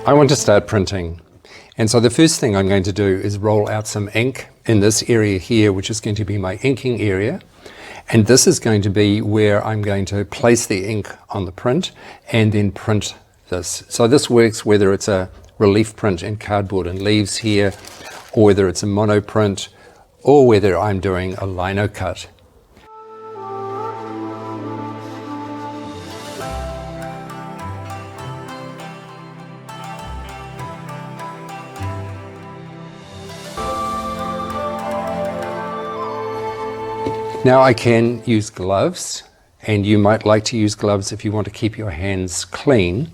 I want to start printing. And so the first thing I'm going to do is roll out some ink in this area here, which is going to be my inking area. And this is going to be where I'm going to place the ink on the print and then print this. So this works whether it's a relief print in cardboard and leaves here, or whether it's a monoprint, or whether I'm doing a lino cut. Now I can use gloves, and you might like to use gloves if you want to keep your hands clean.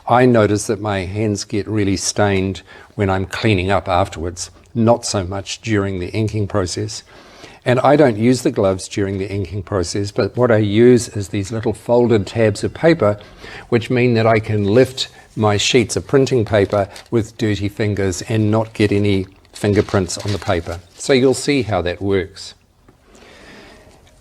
I notice that my hands get really stained when I'm cleaning up afterwards, not so much during the inking process. And I don't use the gloves during the inking process, but what I use is these little folded tabs of paper, which mean that I can lift my sheets of printing paper with dirty fingers and not get any fingerprints on the paper. So you'll see how that works.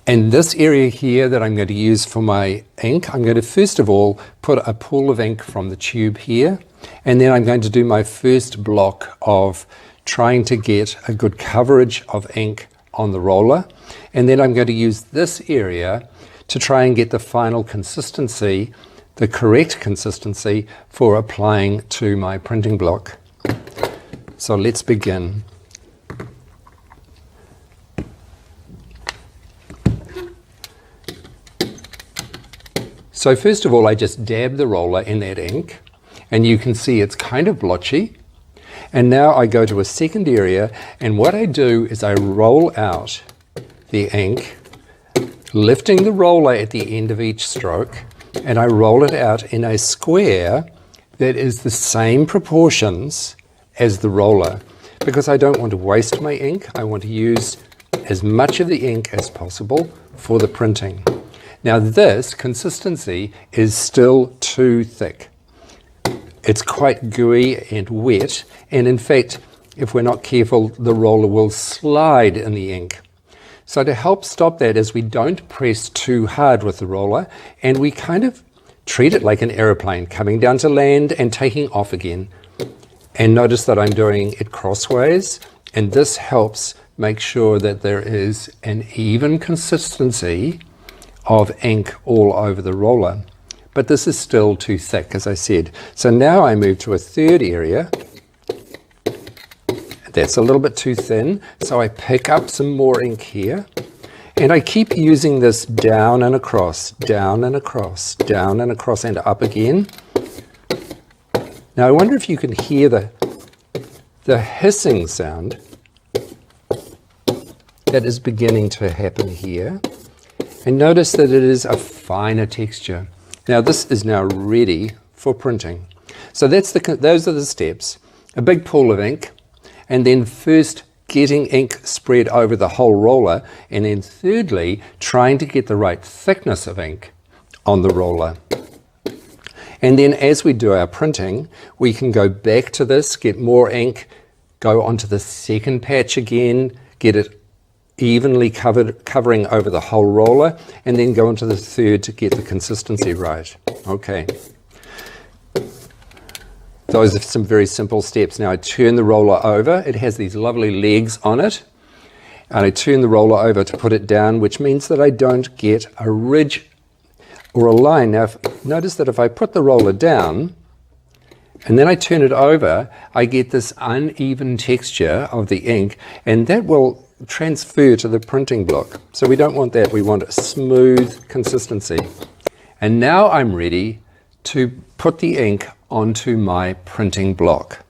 And this area here that I'm going to use for my ink, I'm going to first of all put a pool of ink from the tube here, and then I'm going to do my first block of trying to get a good coverage of ink on the roller, and then I'm going to use this area to try and get the final consistency, the correct consistency for applying to my printing block. So let's begin. So first of all, I just dab the roller in that ink, and you can see it's kind of blotchy. And now I go to a second area, and what I do is I roll out the ink, lifting the roller at the end of each stroke, and I roll it out in a square that is the same proportions as the roller, because I don't want to waste my ink. I want to use as much of the ink as possible for the printing. Now this consistency is still too thick. It's quite gooey and wet, and in fact, if we're not careful, the roller will slide in the ink. So to help stop that is we don't press too hard with the roller, and we kind of treat it like an aeroplane, coming down to land and taking off again. And notice that I'm doing it crossways, and this helps make sure that there is an even consistency of ink all over the roller. But this is still too thick, as I said. So now I move to a third area. That's a little bit too thin, so I pick up some more ink here, and I keep using this down and across, down and across, down and across, and up again. Now I wonder if you can hear the hissing sound that is beginning to happen here. And notice that it is a finer texture. Now this is now ready for printing. So those are the steps. A big pool of ink, and then first getting ink spread over the whole roller, and then thirdly, trying to get the right thickness of ink on the roller. And then as we do our printing, we can go back to this, get more ink, go onto the second patch again, get it evenly covering over the whole roller, and then go into the third to get the consistency right. Okay. Those are some very simple steps. Now I turn the roller over. It has these lovely legs on it. And I turn the roller over to put it down, which means that I don't get a ridge or a line. Now notice that if I put the roller down and then I turn it over, I get this uneven texture of the ink, and that will transfer to the printing block. So we don't want that. We want a smooth consistency. And now I'm ready to put the ink onto my printing block.